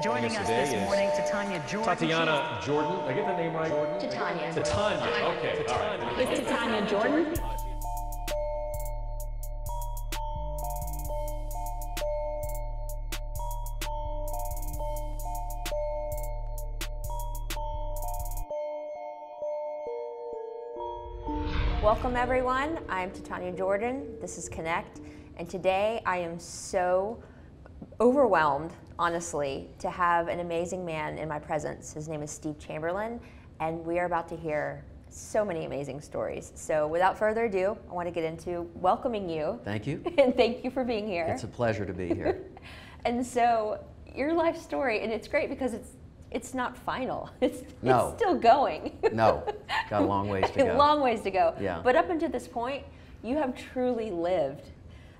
Joining us this morning, Titania Jordan. Tatiana Jordan. Did I get the name right? Jordan? Titania. Titania. Okay. All right. It's Titania Jordan. Welcome everyone, I'm Titania Jordan, this is Connect, and today I am so overwhelmed, honestly, to have an amazing man in my presence. His name is Steve Chamberlain, and we are about to hear so many amazing stories. So without further ado, I want to get into welcoming you. Thank you. And thank you for being here. It's a pleasure to be here. And so, your life story, and it's great because it's not final. It's still going. No, got a long ways to go. A long ways to go. Yeah. But up until this point, you have truly lived.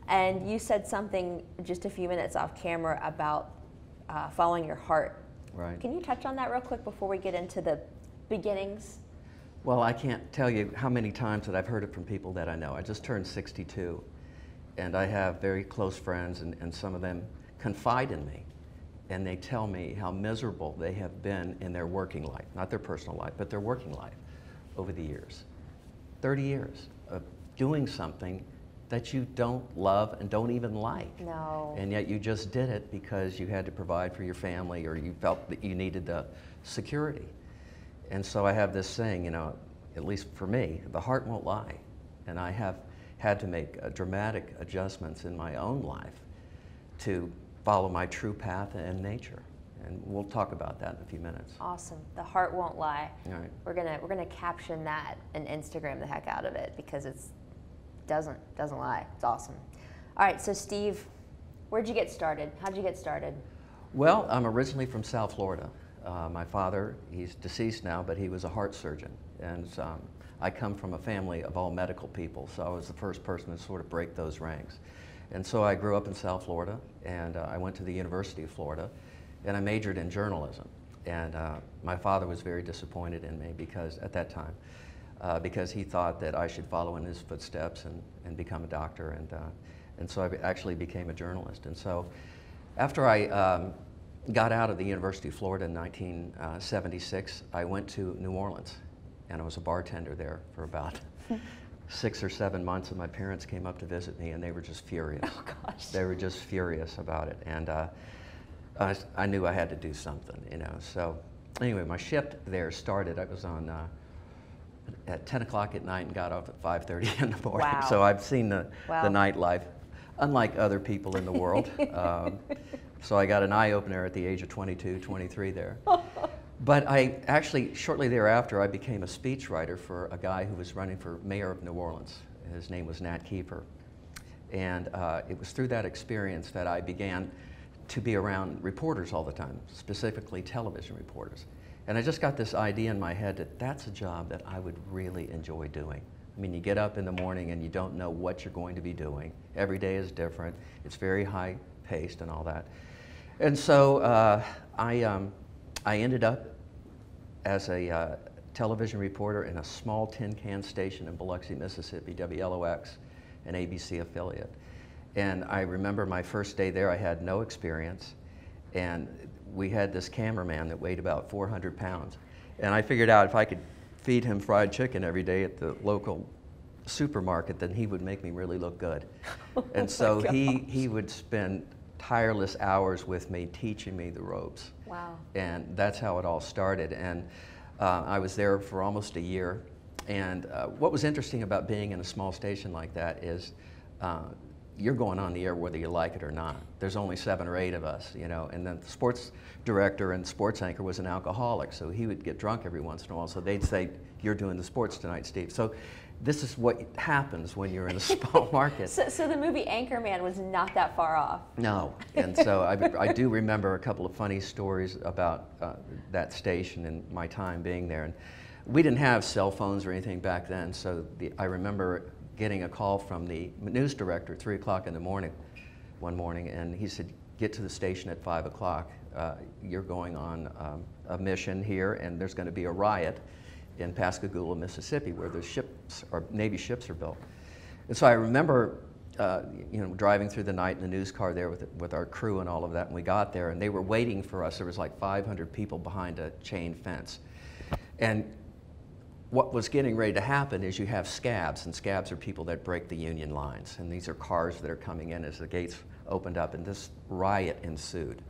And you said something just a few minutes off camera about following your heart. Right. Can you touch on that real quick before we get into the beginnings? Well, I can't tell you how many times that I've heard it from people that I know. I just turned 62, and I have very close friends, and some of them confide in me. And they tell me how miserable they have been in their working life, not their personal life, but their working life over the years. 30 years of doing something that you don't love and don't even like. No. And yet you just did it because you had to provide for your family or you felt that you needed the security. And so I have this saying, you know, at least for me, the heart won't lie. And I have had to make dramatic adjustments in my own life to follow my true path and nature, and we'll talk about that in a few minutes. Awesome. The heart won't lie. All right. We're gonna caption that and Instagram the heck out of it because it doesn't lie. It's awesome. All right. So Steve, where'd you get started? How'd you get started? Well, I'm originally from South Florida. My father, he's deceased now, but he was a heart surgeon, and I come from a family of all medical people, so I was the first person to sort of break those ranks. And so I grew up in South Florida, and I went to the University of Florida, and I majored in journalism. And my father was very disappointed in me because, at that time, because he thought that I should follow in his footsteps and become a doctor. And so I actually became a journalist. And so after I got out of the University of Florida in 1976, I went to New Orleans, and I was a bartender there for about 6 or 7 months, and my parents came up to visit me, and they were just furious. Oh gosh. They were just furious about it, and I knew I had to do something, you know. So anyway, my shift there started. I was on at 10 o'clock at night and got off at 5:30 in the morning. Wow. So I've seen the Wow. nightlife, unlike other people in the world. So I got an eye-opener at the age of 22, 23 there. But I actually, shortly thereafter, I became a speechwriter for a guy who was running for mayor of New Orleans. His name was Nat Keefer. And it was through that experience that I began to be around reporters all the time, specifically television reporters. And I just got this idea in my head that that's a job that I would really enjoy doing. I mean, you get up in the morning and you don't know what you're going to be doing. Every day is different. It's very high-paced and all that. And so I ended up as a television reporter in a small tin can station in Biloxi, Mississippi, WLOX, an ABC affiliate. And I remember my first day there, I had no experience, and we had this cameraman that weighed about 400 pounds. And I figured out if I could feed him fried chicken every day at the local supermarket, then he would make me really look good. And so he would spend tireless hours with me, teaching me the ropes. Wow. And that's how it all started. And I was there for almost a year. And what was interesting about being in a small station like that is you're going on the air whether you like it or not. There's only 7 or 8 of us, you know, and then the sports director and sports anchor was an alcoholic, so he would get drunk every once in a while, so they'd say, "You're doing the sports tonight, Steve." So this is what happens when you're in a small market. So the movie Anchorman was not that far off. No, and so I do remember a couple of funny stories about that station and my time being there. And we didn't have cell phones or anything back then, so I remember getting a call from the news director at 3 o'clock in the morning one morning, and he said, "Get to the station at 5 o'clock. You're going on a mission here, and there's going to be a riot in Pascagoula, Mississippi, where the ships or Navy ships are built." And so I remember you know, driving through the night in the news car there with our crew and all of that, and we got there, and they were waiting for us. There was like 500 people behind a chain fence. And what was getting ready to happen is you have scabs, and scabs are people that break the Union lines. And these are cars that are coming in as the gates opened up, and this riot ensued.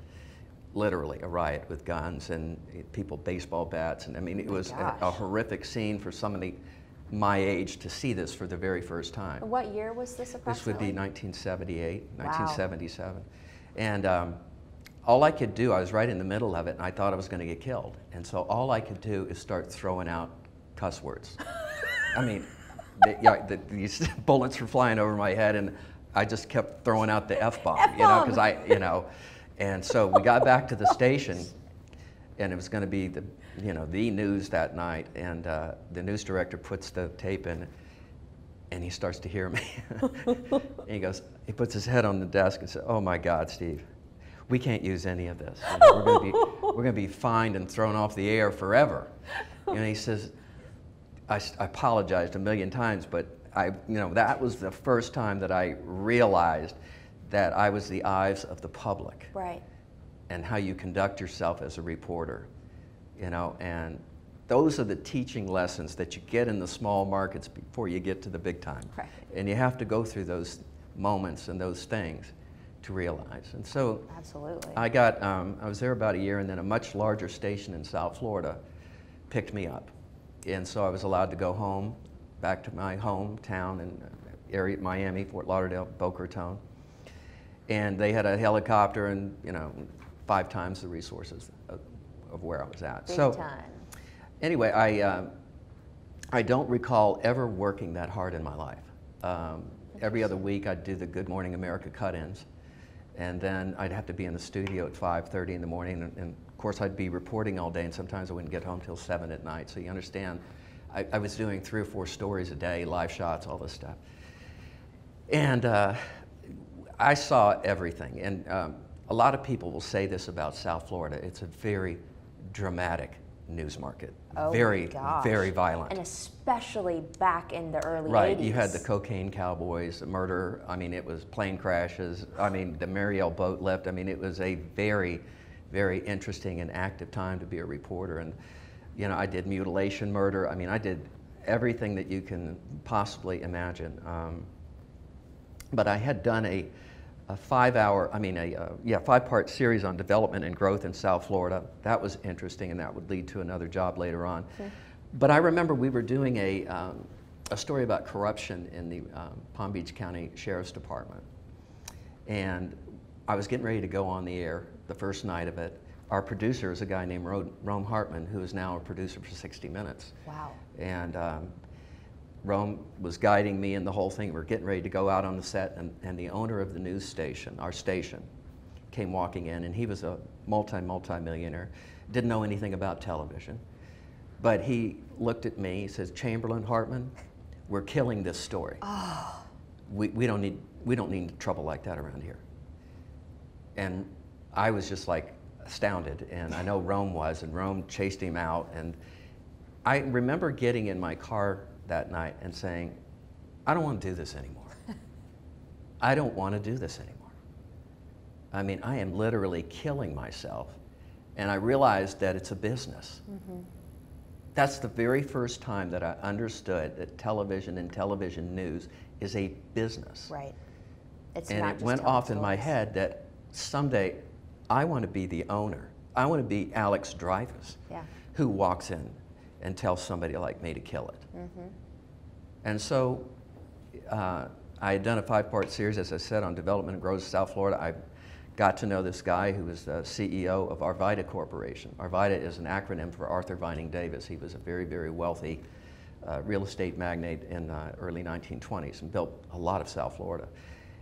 Literally a riot with guns and people, baseball bats, and I mean, it was a horrific scene for somebody my age to see this for the very first time. What year was this approximately? This would be 1978, Wow. 1977. And all I could do, I was right in the middle of it, and I thought I was going to get killed. And so all I could do is start throwing out cuss words. I mean, these bullets were flying over my head, and I just kept throwing out the F-bomb, you know, because and so we got back to the station, and it was going to be the news that night, and the news director puts the tape in, and he starts to hear me. And he goes, he puts his head on the desk and says, "Oh my God, Steve, we can't use any of this. You know, we're going to be fined and thrown off the air forever." And he says, I apologized a million times, but that was the first time that I realized that I was the eyes of the public. Right. And how you conduct yourself as a reporter, you know, and those are the teaching lessons that you get in the small markets before you get to the big time. Right. And you have to go through those moments and those things to realize. And so absolutely. I was there about a year, and then a much larger station in South Florida picked me up. And so I was allowed to go home, back to my hometown in area, Miami, Fort Lauderdale, Boca Raton. And they had a helicopter and, 5 times the resources of where I was at. Big so time. Anyway, I don't recall ever working that hard in my life. Every other week I'd do the Good Morning America cut-ins, and then I'd have to be in the studio at 5:30 in the morning, and of course I'd be reporting all day, and sometimes I wouldn't get home till 7 at night. So you understand, I was doing 3 or 4 stories a day, live shots, all this stuff. And I saw everything, and a lot of people will say this about South Florida. It's a very dramatic news market. Oh very, my gosh. very violent. And especially back in the early 80s. Right, you had the cocaine cowboys, the murder, I mean, it was plane crashes, I mean, the Mariel boat lift. I mean, it was a very, very interesting and active time to be a reporter. And, I did mutilation murder. I mean, I did everything that you can possibly imagine. But I had done a 5-part series on development and growth in South Florida. That was interesting, and that would lead to another job later on. Okay. But I remember we were doing a story about corruption in the Palm Beach County Sheriff's Department. And I was getting ready to go on the air the first night of it. Our producer is a guy named Rome Hartman, who is now a producer for 60 Minutes. Wow. And Rome was guiding me in the whole thing. We're getting ready to go out on the set, and the owner of the news station, our station, came walking in, and he was a multi-millionaire, didn't know anything about television. But he looked at me, he says, "Chamberlain, Hartman, we're killing this story. Oh. We don't need trouble like that around here." And I was just like astounded, and I know Rome was, and Rome chased him out. And I remember getting in my car that night and saying, "I don't want to do this anymore. I don't want to do this anymore. I mean, I am literally killing myself." And I realized that it's a business. Mm-hmm. That's the very first time that I understood that television and television news is a business. Right. And it went off in my head that someday I want to be the owner. I want to be Alex Dreyfus, who walks in and tells somebody like me to kill it. Mm-hmm. And so I had done a 5-part series, as I said, on development and growth in South Florida. I got to know this guy who was the CEO of Arvida Corporation. Arvida is an acronym for Arthur Vining Davis. He was a very, very wealthy real estate magnate in the early 1920s and built a lot of South Florida.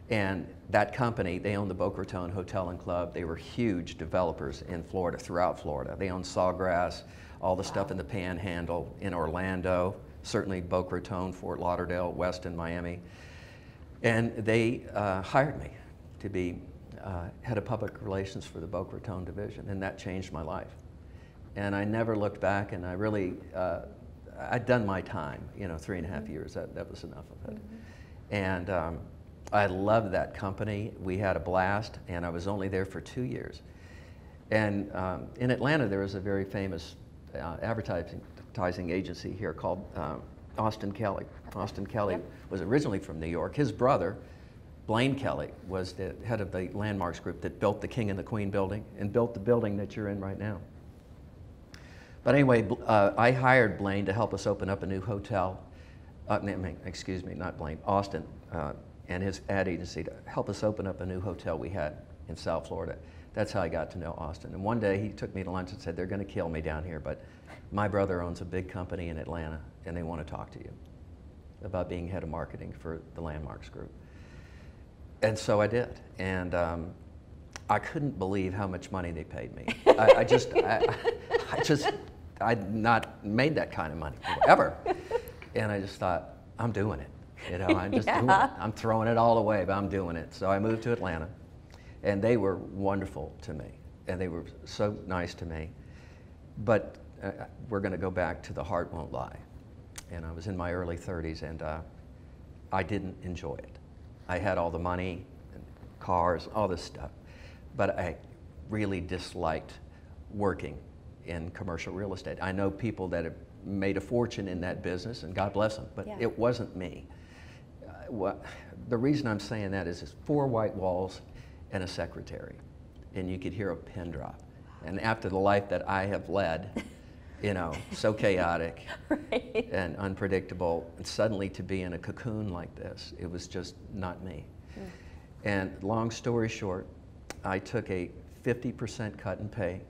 And that company, they owned the Boca Raton Hotel and Club. They were huge developers in Florida, throughout Florida. They owned Sawgrass, all the stuff in the Panhandle, in Orlando, certainly Boca Raton, Fort Lauderdale, Weston, Miami. And they hired me to be head of public relations for the Boca Raton division, and that changed my life. And I never looked back, and I really, I'd done my time, 3.5 years, that was enough of it. Mm-hmm. And I loved that company. We had a blast, and I was only there for 2 years. And in Atlanta, there was a very famous advertising agency here called Austin Kelly. Austin Kelly was originally from New York. His brother, Blaine Kelly, was the head of the Landmarks Group that built the King and the Queen building and built the building that you're in right now. But anyway, I hired Blaine to help us open up a new hotel. Excuse me, not Blaine, Austin, and his ad agency to help us open up a new hotel we had in South Florida. That's how I got to know Austin. And one day he took me to lunch and said, they're going to kill me down here, but my brother owns a big company in Atlanta and they want to talk to you about being head of marketing for the Landmarks Group. And so I did. And I couldn't believe how much money they paid me. I'd not made that kind of money ever. And I just thought, I'm doing it. You know, I'm just doing it. I'm throwing it all away, but I'm doing it. So I moved to Atlanta, and they were wonderful to me, and they were so nice to me. But we're going to go back to the heart won't lie. And I was in my early 30s, and I didn't enjoy it. I had all the money, and cars, all this stuff, but I really disliked working in commercial real estate. I know people that have made a fortune in that business, and God bless them, but it wasn't me. The reason I'm saying that is it's 4 white walls and a secretary, and you could hear a pin drop. And after the life that I have led, you know, so chaotic and unpredictable, and suddenly to be in a cocoon like this, it was just not me. And long story short, I took a 50% cut in pay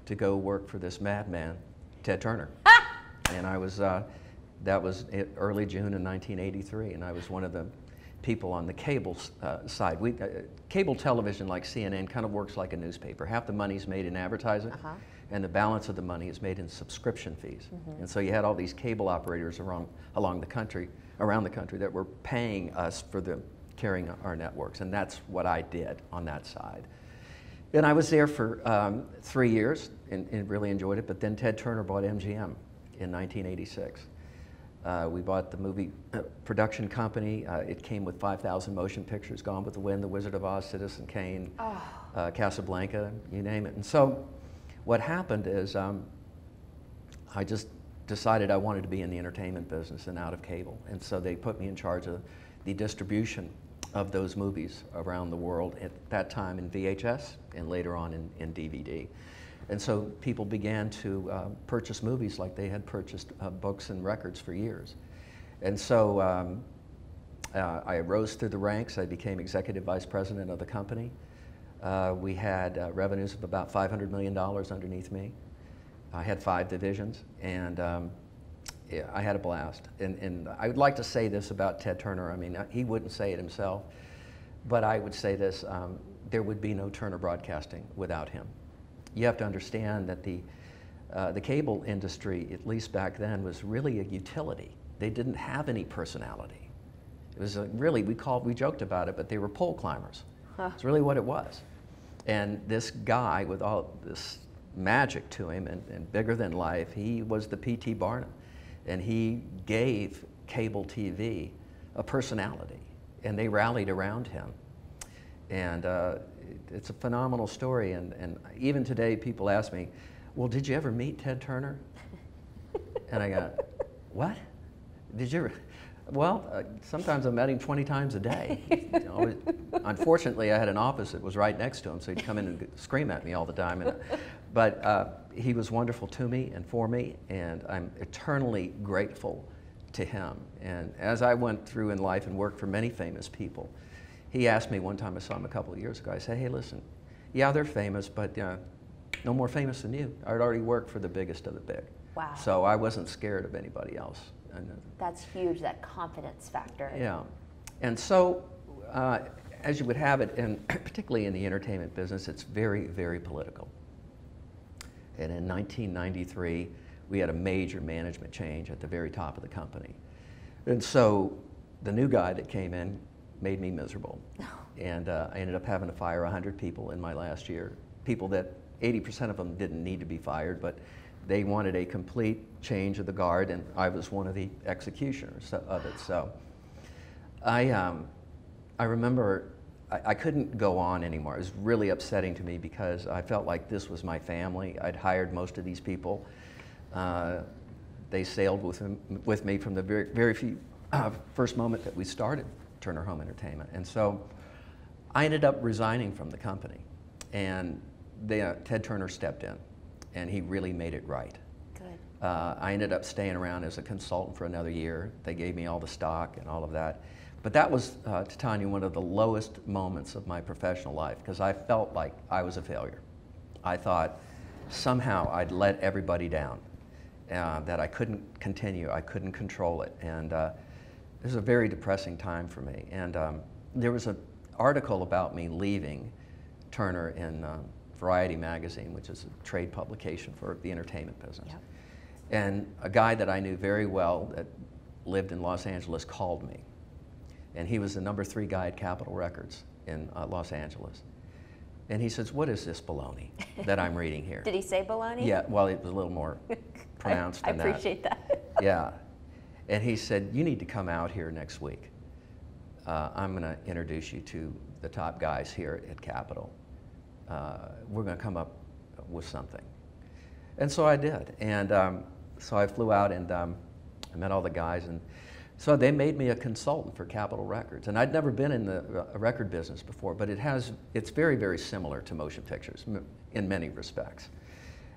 to go work for this madman, Ted Turner. And I was, that was early June of 1983, and I was one of the people on the cable side. Cable television like CNN kind of works like a newspaper. Half the money's made in advertising, and the balance of the money is made in subscription fees. And so you had all these cable operators around the country that were paying us for carrying our networks, and that's what I did on that side. And I was there for 3 years and really enjoyed it, but then Ted Turner bought MGM in 1986. We bought the movie production company. It came with 5,000 motion pictures, Gone with the Wind, The Wizard of Oz, Citizen Kane, Casablanca, you name it. And so what happened is I just decided I wanted to be in the entertainment business and out of cable. And so they put me in charge of the distribution of those movies around the world, at that time in VHS and later on in DVD. And so people began to purchase movies like they had purchased books and records for years. And so I rose through the ranks. I became executive vice president of the company. We had revenues of about $500 million underneath me. I had 5 divisions, and yeah, I had a blast. And I would like to say this about Ted Turner. I mean, he wouldn't say it himself, but I would say this, there would be no Turner Broadcasting without him. You have to understand that the cable industry, at least back then, was really a utility. They didn't have any personality. It was really, we joked about it, but they were pole climbers. That's really what it was. And this guy with all this magic to him and bigger than life, he was the P.T. Barnum. And he gave cable TV a personality, and they rallied around him. And it's a phenomenal story, and even today people ask me, well, did you ever meet Ted Turner? And I go, what? Did you ever? Well, sometimes I met him 20 times a day. You know, unfortunately, I had an office that was right next to him, so he'd come in and scream at me all the time. But he was wonderful to me and for me, and I'm eternally grateful to him. And as I went through in life and worked for many famous people, he asked me one time, I saw him a couple of years ago, I said, hey, listen, yeah, they're famous, but no more famous than you. I'd already worked for the biggest of the big. Wow. So I wasn't scared of anybody else. That's huge, that confidence factor. Yeah. And so, as you would have it, and particularly in the entertainment business, it's very, very political. And in 1993, we had a major management change at the very top of the company. And so the new guy that came in made me miserable. And I ended up having to fire 100 people in my last year. People that 80% of them didn't need to be fired, but they wanted a complete change of the guard, and I was one of the executioners of it. So I I remember I couldn't go on anymore. It was really upsetting to me because I felt like this was my family. I'd hired most of these people. They sailed with me from the very first moment that we started Turner Home Entertainment. And so I ended up resigning from the company. And Ted Turner stepped in, and he really made it right. Good. I ended up staying around as a consultant for another year. They gave me all the stock and all of that. But that was, Titania, one of the lowest moments of my professional life because I felt like I was a failure. I thought somehow I'd let everybody down, that I couldn't continue, I couldn't control it. And it was a very depressing time for me. And there was an article about me leaving Turner in Variety magazine, which is a trade publication for the entertainment business. Yep. And a guy that I knew very well that lived in Los Angeles called me. And he was the #3 guy at Capitol Records in Los Angeles. And he says, "What is this baloney that I'm reading here?" Did he say baloney? Yeah, well, it was a little more pronounced than that. I appreciate that. Yeah. And he said, "You need to come out here next week. I'm going to introduce you to the top guys here at Capitol. We're going to come up with something." And so I did. And so I flew out and I met all the guys. And so they made me a consultant for Capitol Records. And I'd never been in the record business before, but it's very, very similar to motion pictures in many respects.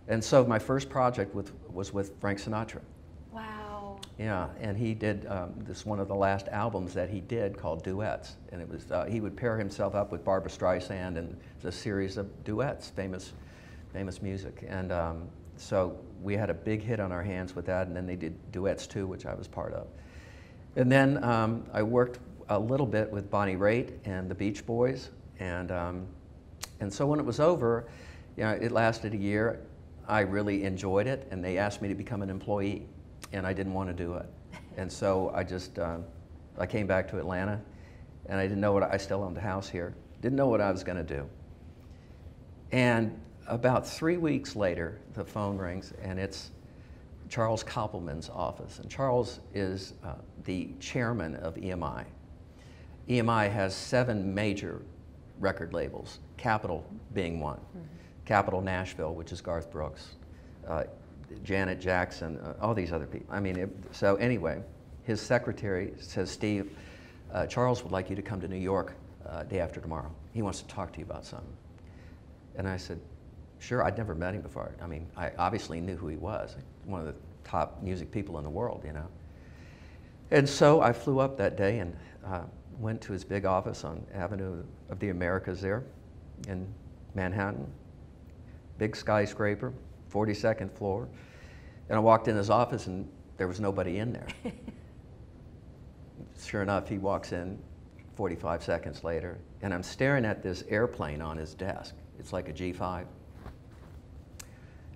And so my first project was with Frank Sinatra. Wow. Yeah, and he did one of the last albums that he did called Duets. And it was, he would pair himself up with Barbra Streisand and a series of duets, famous music. And so we had a big hit on our hands with that, and then they did Duets 2, which I was part of. And then I worked a little bit with Bonnie Raitt and the Beach Boys, and so when it was over, it lasted a year. I really enjoyed it, and they asked me to become an employee, and I didn't want to do it. And so I came back to Atlanta, and I didn't know I still owned a house here, didn't know what I was going to do. And about 3 weeks later, the phone rings, and it's Charles Koppelman's office. And Charles is the chairman of EMI. EMI has 7 major record labels, Capitol being one. Mm-hmm. Capitol Nashville, which is Garth Brooks, Janet Jackson, all these other people. I mean, so anyway, his secretary says, "Steve, Charles would like you to come to New York day after tomorrow. He wants to talk to you about something." And I said, "Sure." I'd never met him before. I mean, I obviously knew who he was, one of the top music people in the world, And so I flew up that day and went to his big office on Avenue of the Americas there in Manhattan. Big skyscraper, 42nd floor. And I walked in his office and there was nobody in there. Sure enough, he walks in 45 seconds later, and I'm staring at this airplane on his desk. It's like a G5.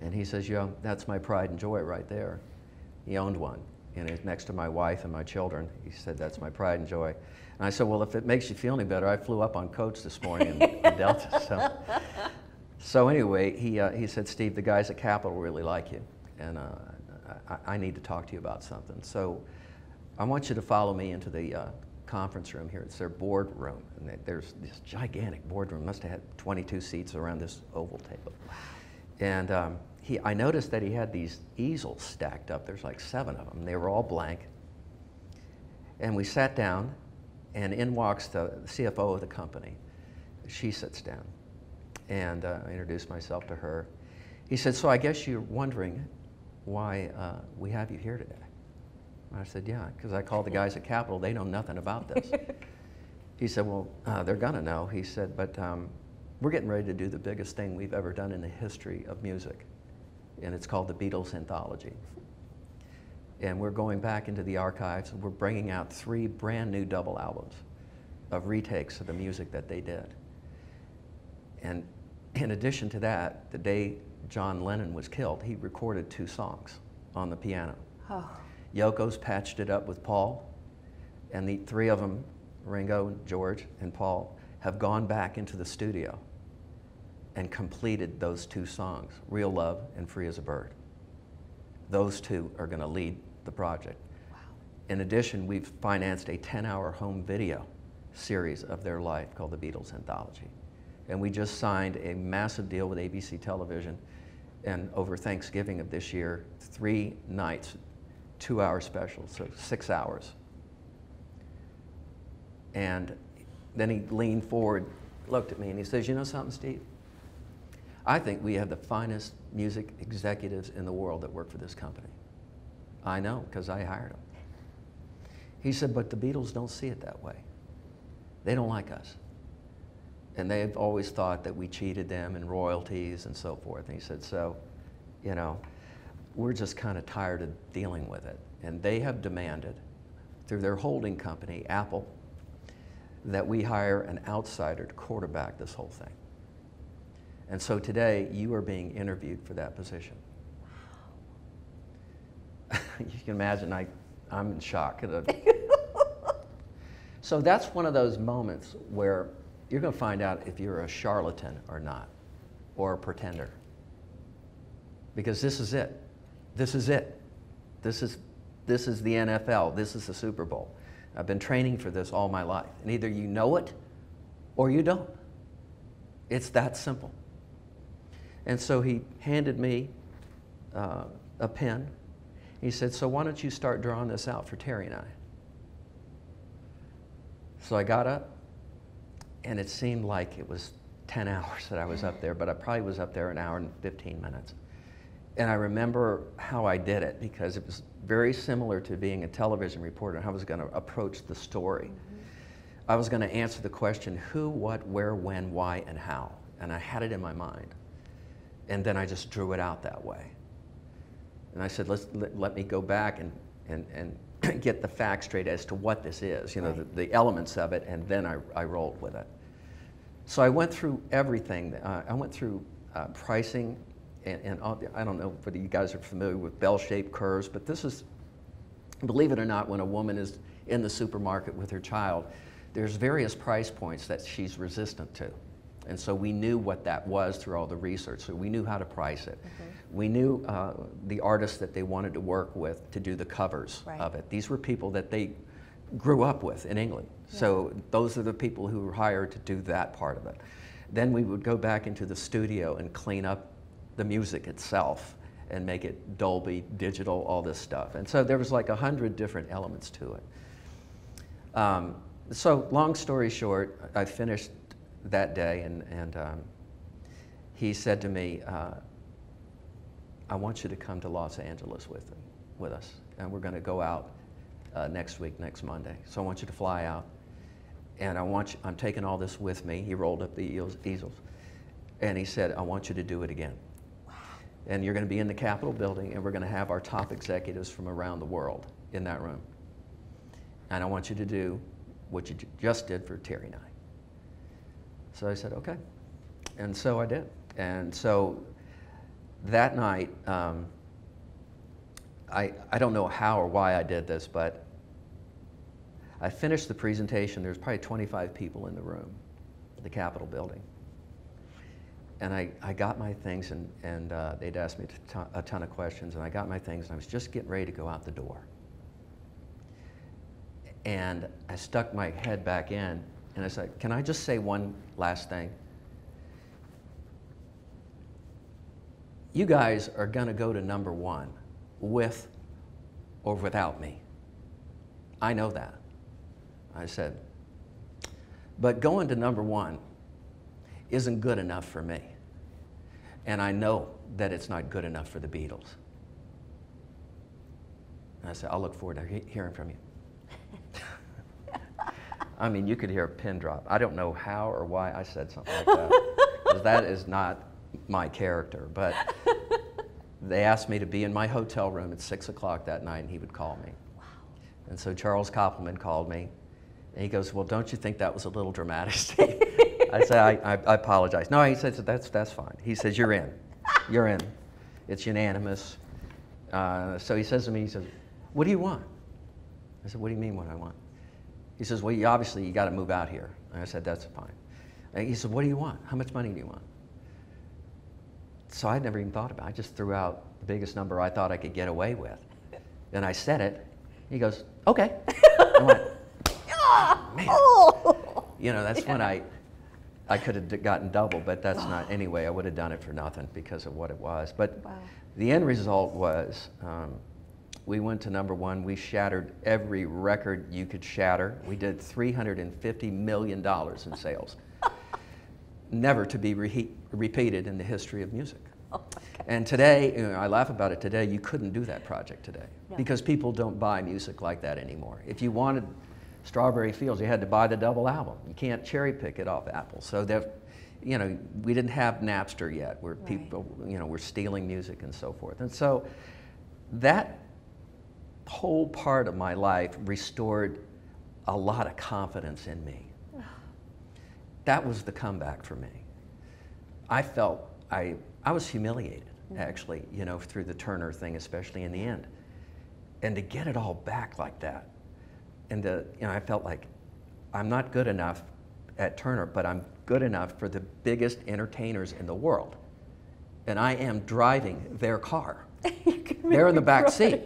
And he says, "That's my pride and joy right there." He owned one, and it's next to my wife and my children. He said, "That's my pride and joy." And I said, "Well, if it makes you feel any better, I flew up on coach this morning in Delta." So anyway, he said, "Steve, the guys at Capitol really like you, and I need to talk to you about something. So I want you to follow me into the conference room here. It's their board room, and there's this gigantic boardroom. Must have had 22 seats around this oval table. And I noticed that he had these easels stacked up. There's like 7 of them. They were all blank. And we sat down, and in walks the CFO of the company. She sits down, and I introduced myself to her. He said, "So I guess you're wondering why we have you here today." And I said, "Yeah, because I called the guys at Capitol. They know nothing about this." He said, "Well, they're going to know." He said, "But we're getting ready to do the biggest thing we've ever done in the history of music, and it's called the Beatles Anthology. And we're going back into the archives, and we're bringing out 3 brand new double albums of retakes of the music that they did. And in addition to that, the day John Lennon was killed, he recorded 2 songs on the piano. Oh. Yoko's patched it up with Paul, and the 3 of them, Ringo, George, and Paul, have gone back into the studio and completed those 2 songs, Real Love and Free as a Bird. Those 2 are going to lead the project. Wow. In addition, we've financed a 10-hour home video series of their life called the Beatles Anthology. And we just signed a massive deal with ABC Television, and over Thanksgiving of this year, 3 nights, 2-hour specials, so 6 hours. And then he leaned forward, looked at me, and he says, "You know something, Steve? I think we have the finest music executives in the world that work for this company." I know, because I hired them. He said, "But the Beatles don't see it that way. They don't like us. And they've always thought that we cheated them in royalties and so forth." And he said, "So, you know, we're just kind of tired of dealing with it." And they have demanded, through their holding company, Apple, that we hire an outsider to quarterback this whole thing. And so today, you are being interviewed for that position. You can imagine I'm in shock. So that's one of those moments where you're going to find out if you're a charlatan or not, or a pretender. Because this is it. This is it. This is the NFL. This is the Super Bowl. I've been training for this all my life. And either you know it or you don't. It's that simple. And so he handed me a pen. He said, "So why don't you start drawing this out for Terry and I?" So I got up, and it seemed like it was 10 hours that I was up there, but I probably was up there an hour and 15 minutes. And I remember how I did it, because it was very similar to being a television reporter and how I was going to approach the story. I was going to answer the question, who, what, where, when, why, and how. And I had it in my mind. And then I just drew it out that way. And I said, let me go back and get the facts straight as to what this is, you know, Right. the elements of it, and then I rolled with it. So I went through everything. I went through pricing, and I don't know whether you guys are familiar with bell-shaped curves, but this is, believe it or not, when a woman is in the supermarket with her child, there's various price points that she's resistant to. And so we knew what that was through all the research, so we knew how to price it. We knew the artists that they wanted to work with to do the covers Right. of it. These were people that they grew up with in England. Yeah. So those are the people who were hired to do that part of it. Then we would go back into the studio and clean up the music itself and make it Dolby, digital, all this stuff. And so there was like 100 different elements to it. So long story short, I finished that day, and he said to me, "I want you to come to Los Angeles with us, and we're going to go out next week, next Monday. So I want you to fly out, and I'm taking all this with me." He rolled up the easels, and he said, "I want you to do it again. Wow. And you're going to be in the Capitol building, and we're going to have our top executives from around the world in that room. And I want you to do what you just did for Terry and I." So I said, "Okay." And so I did. And so that night, I don't know how or why I did this, but I finished the presentation. There was probably 25 people in the room, the Capitol building. And I got my things, and they'd asked me a ton of questions, and I got my things, and I was just getting ready to go out the door. And I stuck my head back in, and I said, "Can I just say one last thing? You guys are going to go to #1 with or without me. I know that." I said, "But going to #1 isn't good enough for me. And I know that it's not good enough for the Beatles." And I said, "I'll look forward to hearing from you." I mean, you could hear a pin drop. I don't know how or why I said something like that, because that is not my character. But they asked me to be in my hotel room at 6 o'clock that night, and he would call me. Wow. And so Charles Koppelman called me, and he goes, "Well, don't you think that was a little dramatic, Steve?" I said, I apologize. No, he said, that's fine. He says, "You're in. You're in. It's unanimous." So he says to me, he says, "What do you want?" I said, "What do you mean what I want?" He says, "Well, obviously you got to move out here." And I said, "That's fine." And he said, "What do you want? How much money do you want?" So I'd never even thought about it. I just threw out the biggest number I thought I could get away with. And I said it. He goes, "Okay." I went, "Oh, man." You know, that's when I could have gotten double, but that's not, anyway, I would have done it for nothing because of what it was. But the end result was, we went to #1. We shattered every record you could shatter. We did $350 million in sales. Never to be repeated in the history of music. Oh, and today, you know, I laugh about it today, you couldn't do that project today. No. Because people don't buy music like that anymore. If you wanted Strawberry Fields, you had to buy the double album. You can't cherry pick it off Apple. So you know, we didn't have Napster yet, where people, you know, were stealing music and so forth. And so that whole part of my life restored a lot of confidence in me. That was the comeback for me. I felt, I was humiliated, actually, you know, through the Turner thing, especially in the end. And to get it all back like that, and you know, I felt like I'm not good enough at Turner, but I'm good enough for the biggest entertainers in the world. And I am driving their car. They're in the back seat.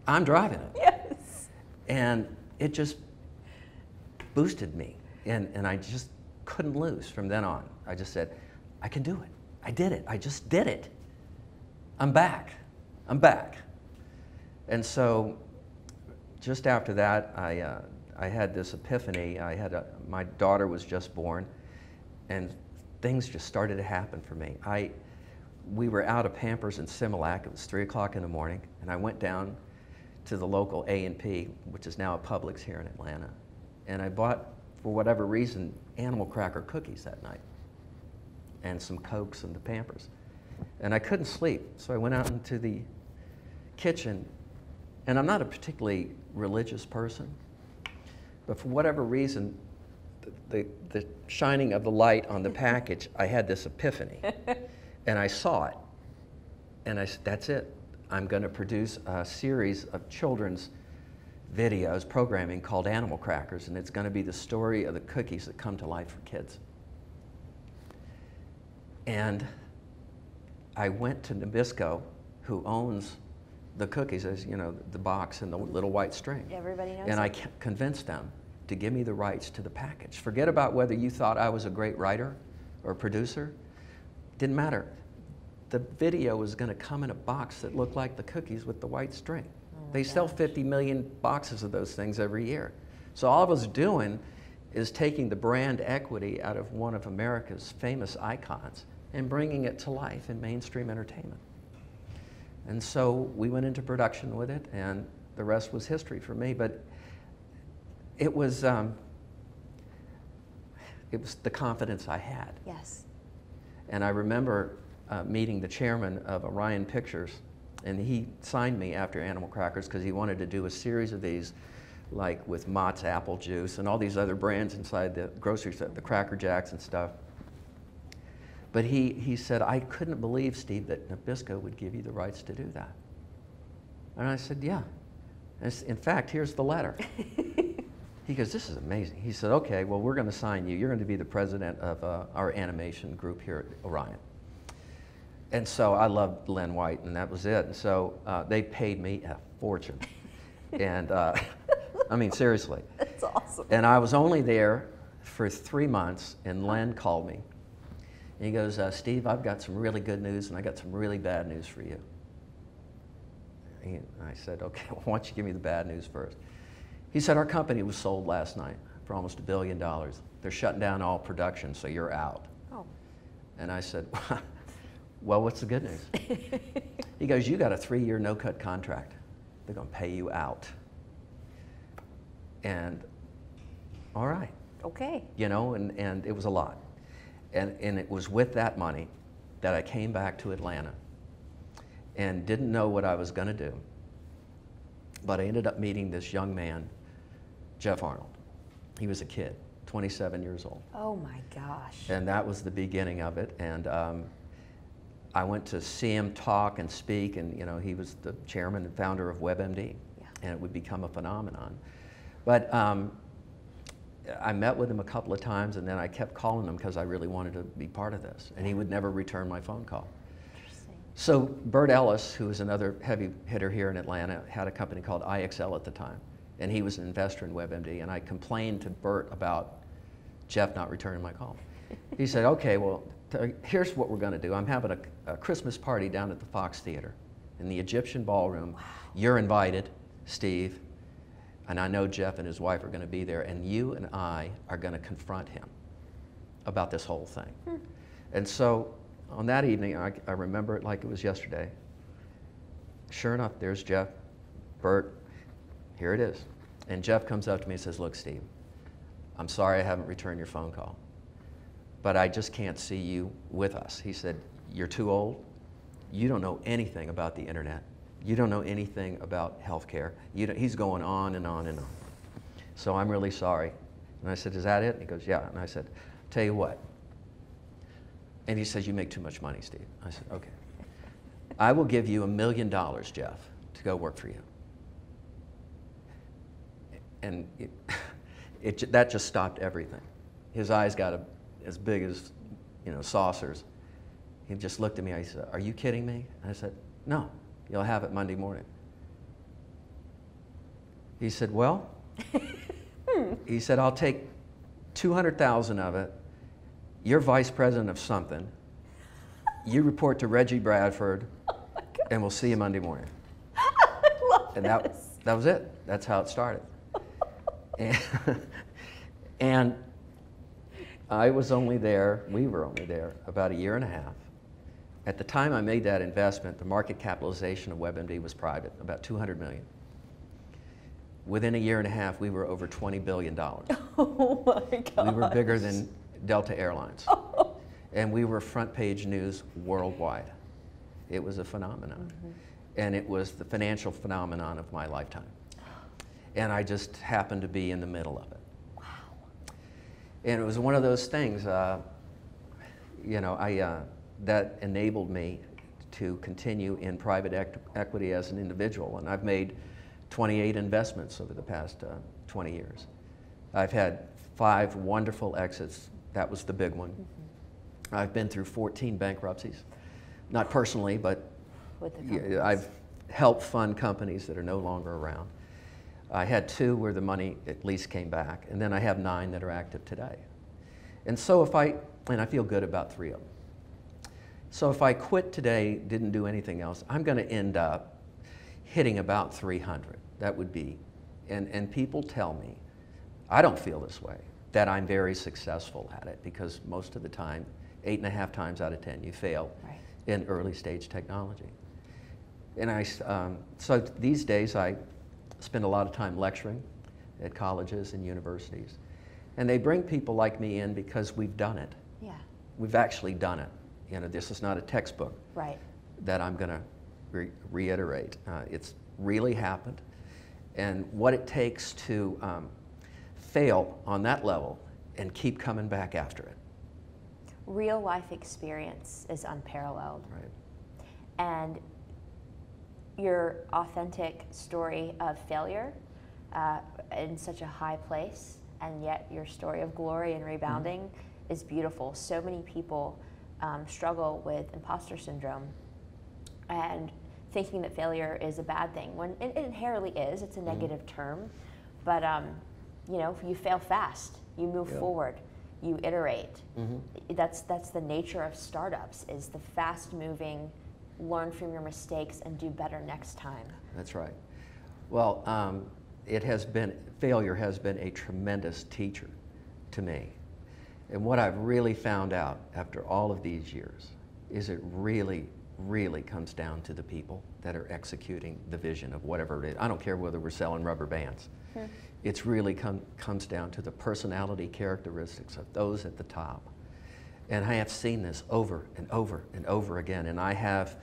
I'm driving it. Yes. And it just boosted me. And I just couldn't lose from then on. I just said, I can do it. I did it. I just did it. I'm back. I'm back. And so just after that, I had this epiphany. My daughter was just born, and things just started to happen for me. We were out of Pampers and Similac. It was 3 o'clock in the morning, and I went down to the local A&P, which is now a Publix here in Atlanta, and I bought, for whatever reason, animal cracker cookies that night, and some Cokes and the Pampers. And I couldn't sleep, so I went out into the kitchen, and I'm not a particularly religious person, but for whatever reason, the shining of the light on the package, I had this epiphany. And I saw it, and I said, that's it. I'm going to produce a series of children's videos, programming called Animal Crackers, and it's going to be the story of the cookies that come to life for kids. And I went to Nabisco, who owns the cookies, as you know, the box and the little white string. Everybody knows and I it. convinced them to give me the rights to the package. Forget about whether you thought I was a great writer or producer. Didn't matter. The video was going to come in a box that looked like the cookies with the white string. They sell 50 million boxes of those things every year. So all I was doing is taking the brand equity out of one of America's famous icons and bringing it to life in mainstream entertainment. And so we went into production with it, and the rest was history for me. But it was the confidence I had. Yes. And I remember meeting the chairman of Orion Pictures, and he signed me after Animal Crackers because he wanted to do a series of these, like with Mott's apple juice and all these other brands inside the grocery store, the Cracker Jacks and stuff. But he said, I couldn't believe, Steve, that Nabisco would give you the rights to do that. And I said, yeah. In fact, here's the letter. He goes, this is amazing. He said, okay, well, we're going to sign you. You're going to be the president of our animation group here at Orion. And so I loved Len White, and that was it. And so they paid me a fortune. And I mean, seriously. That's awesome. And I was only there for 3 months, and Len called me. And he goes, Steve, I've got some really good news, and I got some really bad news for you. And I said, okay, well, why don't you give me the bad news first? He said, our company was sold last night for almost $1 billion. They're shutting down all production, so you're out. Oh. And I said, well, what's the good news? He goes, you got a 3-year no-cut contract. They're going to pay you out. And all right. Okay. You know, and it was a lot. And it was with that money that I came back to Atlanta and didn't know what I was going to do. But I ended up meeting this young man, Jeff Arnold. He was a kid, 27 years old. Oh my gosh. And that was the beginning of it. And I went to see him talk and speak, and you know, he was the chairman and founder of WebMD, and it would become a phenomenon. But I met with him a couple of times, and then I kept calling him because I really wanted to be part of this, and he would never return my phone call. So Bert Ellis, who was another heavy hitter here in Atlanta, had a company called IXL at the time, and he was an investor in WebMD, and I complained to Bert about Jeff not returning my call. He said, okay, well, here's what we're going to do. I'm having a Christmas party down at the Fox Theater in the Egyptian ballroom. Wow. You're invited, Steve, and I know Jeff and his wife are going to be there, and you and I are going to confront him about this whole thing. And so on that evening, I remember it like it was yesterday. Sure enough, there's Jeff, Bert, here it is. And Jeff comes up to me and says, look, Steve, I'm sorry I haven't returned your phone call, but I just can't see you with us. He said, you're too old. You don't know anything about the internet. You don't know anything about healthcare. He's going on and on and on. So I'm really sorry. And I said, is that it? And he goes, yeah. And I said, tell you what. And he says, you make too much money, Steve. I said, okay. I will give you $1 million, Jeff, to go work for you. And that just stopped everything. His eyes got as big as, saucers. He just looked at me. I said, are you kidding me? And I said, no, you'll have it Monday morning. He said, well, he said, I'll take 200,000 of it. You're vice president of something. You report to Reggie Bradford, and we'll see you Monday morning. I love and that was it. That's how it started. And I was only there, we were only there, about 1.5 years. At the time I made that investment, the market capitalization of WebMD was private, about $200 million. Within 1.5 years, we were over $20 billion. Oh my God. We were bigger than Delta Airlines. And we were front page news worldwide. It was a phenomenon. And it was the financial phenomenon of my lifetime. And I just happened to be in the middle of it. Wow. And it was one of those things, that enabled me to continue in private equity as an individual. And I've made 28 investments over the past 20 years. I've had 5 wonderful exits. That was the big one. I've been through 14 bankruptcies. Not personally, but I've helped fund companies that are no longer around. I had 2 where the money at least came back, and then I have 9 that are active today. And so and I feel good about 3 of them. So if I quit today, didn't do anything else, I'm going to end up hitting about 300. That would be, and people tell me, I don't feel this way, that I'm very successful at it, because most of the time, 8.5 times out of 10, you fail in early stage technology. And so these days I spend a lot of time lecturing at colleges and universities. And they bring people like me in because we've done it. Yeah. We've actually done it. This is not a textbook that I'm going to reiterate. It's really happened. And what it takes to fail on that level and keep coming back after it. Real life experience is unparalleled. Right. And your authentic story of failure in such a high place, and yet your story of glory and rebounding is beautiful. So many people struggle with imposter syndrome and thinking that failure is a bad thing, when it inherently is. It's a negative term, but you fail fast, you move forward, you iterate. That's the nature of startups, is the fast moving, learn from your mistakes and do better next time. That's right. Well, failure has been a tremendous teacher to me. And what I've really found out after all of these years is it really, really comes down to the people that are executing the vision of whatever it is. I don't care whether we're selling rubber bands. It's really comes down to the personality characteristics of those at the top. And I have seen this over and over and over again, and I have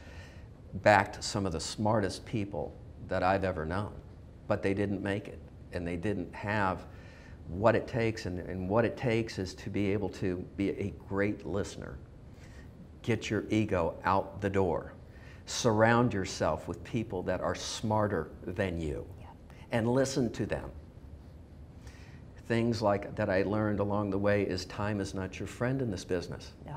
backed some of the smartest people that I've ever known, but they didn't make it, and they didn't have what it takes, and what it takes is to be able to be a great listener. Get your ego out the door. Surround yourself with people that are smarter than you, and listen to them. Things like that I learned along the way is time is not your friend in this business. No.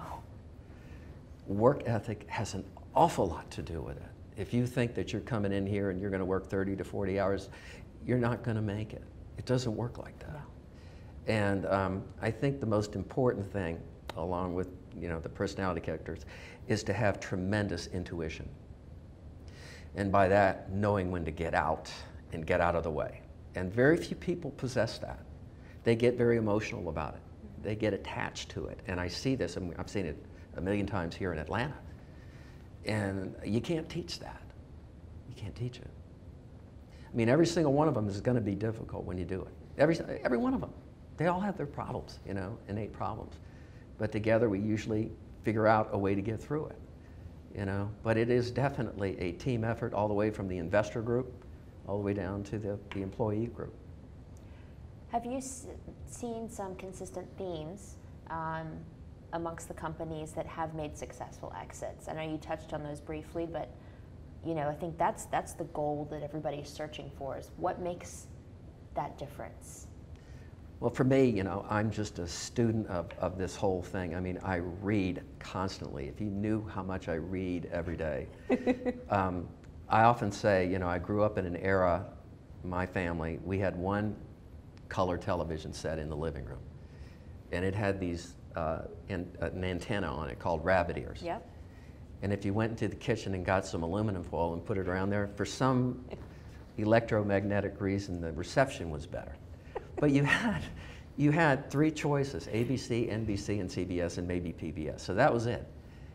Work ethic has an awful lot to do with it. If you think that you're coming in here and you're going to work 30 to 40 hours, you're not going to make it. It doesn't work like that. And I think the most important thing, along with the personality characters, is to have tremendous intuition. And by that, knowing when to get out and get out of the way. And very few people possess that. They get very emotional about it. They get attached to it. And I see this, and I've seen it a million times here in Atlanta. And you can't teach that. You can't teach it. I mean, every single one of them is going to be difficult when you do it. Every one of them. They all have their problems, innate problems. But together we usually figure out a way to get through it, But it is definitely a team effort, all the way from the investor group all the way down to the employee group. Have you seen some consistent themes amongst the companies that have made successful exits? I know you touched on those briefly, but I think that's the goal that everybody's searching for, is what makes that difference? Well, for me, I'm just a student of this whole thing. I mean, I read constantly. If you knew how much I read every day. I often say, I grew up in an era, my family, we had one color television set in the living room. And it had an antenna on it called rabbit ears. Yep. And if you went into the kitchen and got some aluminum foil and put it around there, for some electromagnetic reason, the reception was better. But you had three choices: ABC, NBC, and CBS, and maybe PBS. So that was it.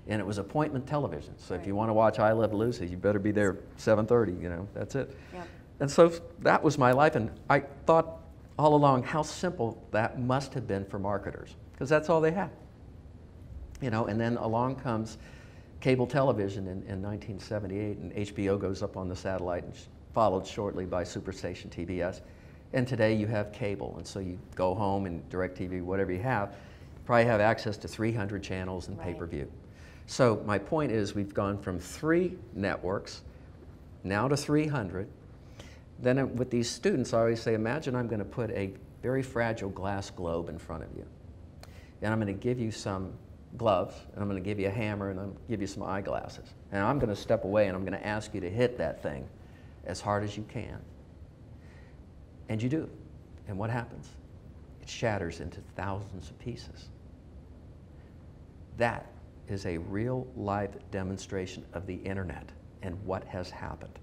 And it was appointment television. So if you want to watch I Love Lucy, you better be there 7:30, that's it. Yep. And so that was my life. And I thought all along how simple that must have been for marketers, because that's all they had. And then along comes cable television in 1978, and HBO goes up on the satellite, and followed shortly by Superstation TBS. And today you have cable, and so you go home and DirecTV, whatever you have, probably have access to 300 channels and pay-per-view. So my point is, we've gone from 3 networks now to 300. Then with these students, I always say, imagine I'm going to put a very fragile glass globe in front of you. And I'm going to give you some gloves, and I'm going to give you a hammer, and I'm going to give you some eyeglasses. And I'm going to step away, and I'm going to ask you to hit that thing as hard as you can. And you do. And what happens? It shatters into thousands of pieces. That is a real-life demonstration of the internet and what has happened.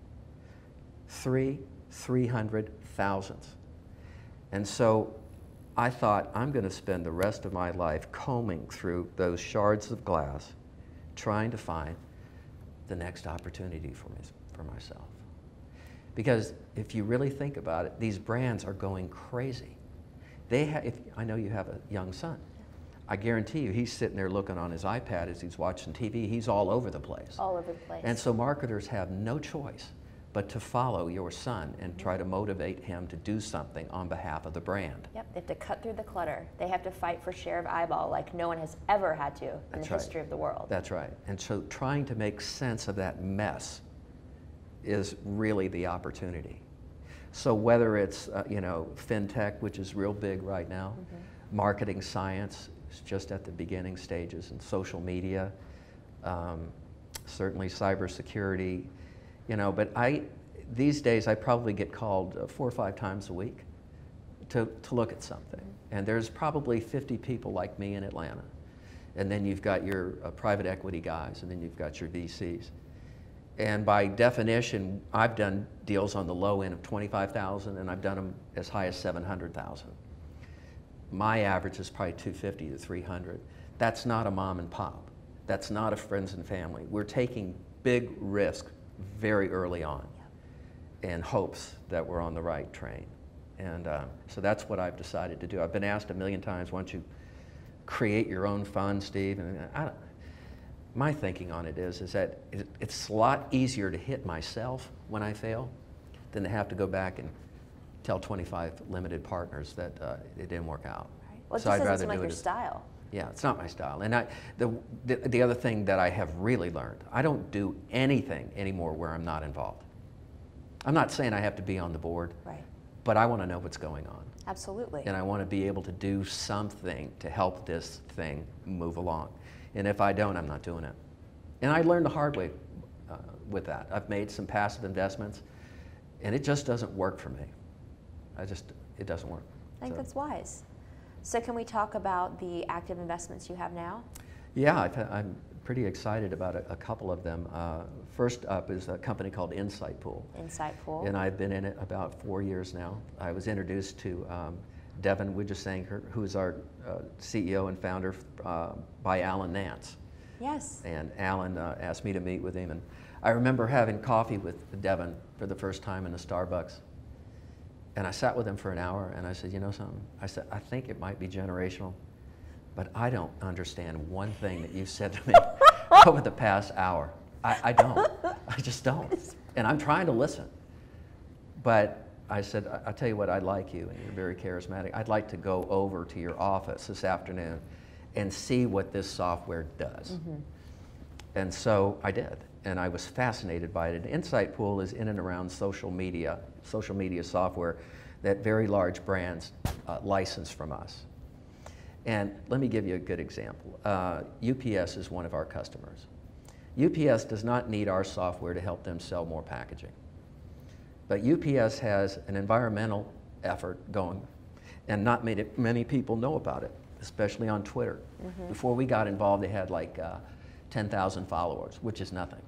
300,000. And so I thought, I'm going to spend the rest of my life combing through those shards of glass, trying to find the next opportunity for myself. Because if you really think about it, these brands are going crazy. I know you have a young son. I guarantee you he's sitting there looking on his iPad as he's watching TV. He's all over the place. All over the place. And so marketers have no choice but to follow your son and try to motivate him to do something on behalf of the brand. Yep, they have to cut through the clutter. They have to fight for share of eyeball like no one has ever had to in the history of the world. That's right. And so trying to make sense of that mess is really the opportunity. So whether it's fintech, which is real big right now, marketing science is just at the beginning stages, and social media, certainly cybersecurity, but these days I probably get called 4 or 5 times a week to look at something. And there's probably 50 people like me in Atlanta. And then you've got your private equity guys, and then you've got your VCs. And by definition, I've done deals on the low end of 25,000, and I've done them as high as 700,000. My average is probably 250 to 300. That's not a mom and pop. That's not a friends and family. We're taking big risk very early on in hopes that we're on the right train. And so that's what I've decided to do. I've been asked a million times, why don't you create your own fund, Steve? And my thinking on it is that it's a lot easier to hit myself when I fail than to have to go back and tell 25 limited partners that it didn't work out. Right. Well, it So just I'd doesn't rather seem like do your it style. Yeah, it's not my style. And the other thing that I have really learned, I don't do anything anymore where I'm not involved. I'm not saying I have to be on the board, Right. but I want to know what's going on. Absolutely. And I want to be able to do something to help this thing move along. And if I don't, I'm not doing it. And I learned the hard way with that. I've made some passive investments, and it just doesn't work for me. It doesn't work. I think that's wise. So can we talk about the active investments you have now? Yeah, I'm pretty excited about a couple of them. First up is a company called Insightpool. Insightpool. And I've been in it about 4 years now. I was introduced to Devin Wijesankar, who is our CEO and founder, by Alan Nance. Yes. And Alan asked me to meet with him. And I remember having coffee with Devin for the first time in the Starbucks. And I sat with him for an hour and I said, you know something? I said, I think it might be generational, but I don't understand one thing that you said to me over the past hour. I don't. I just don't. And I'm trying to listen. But I said, I'll tell you what, I like you and you're very charismatic. I'd like to go over to your office this afternoon and see what this software does. Mm-hmm. And so I did. And I was fascinated by it. And Insightpool is in and around social media software that very large brands license from us. And let me give you a good example. UPS is one of our customers. UPS does not need our software to help them sell more packaging. But UPS has an environmental effort going, and not many people know about it, especially on Twitter. Mm-hmm. Before we got involved, they had like 10,000 followers, which is nothing.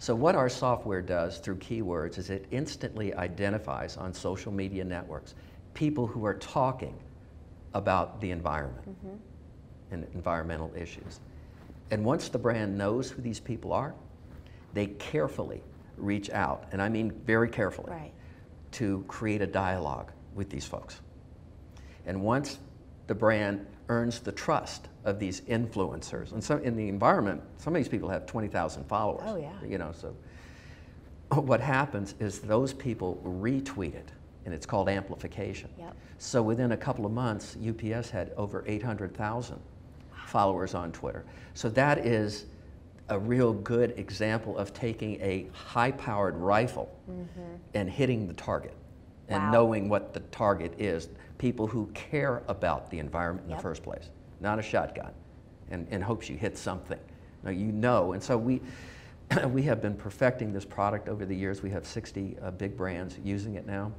So what our software does through keywords is it instantly identifies on social media networks people who are talking about the environment mm-hmm. and environmental issues. And once the brand knows who these people are, they carefully reach out, and I mean very carefully, right. to create a dialogue with these folks. And once the brand earns the trust of these influencers, and so in the environment, some of these people have 20,000 followers. Oh yeah. You know, so what happens is those people retweet it, and it's called amplification. Yep. So within a couple of months, UPS had over 800,000 followers on Twitter. So that is a real good example of taking a high-powered rifle mm-hmm. and hitting the target and wow. knowing what the target is. People who care about the environment in yep. the first place, not a shotgun, and hopes you hit something. No, you know, and so we have been perfecting this product over the years. We have 60 big brands using it now.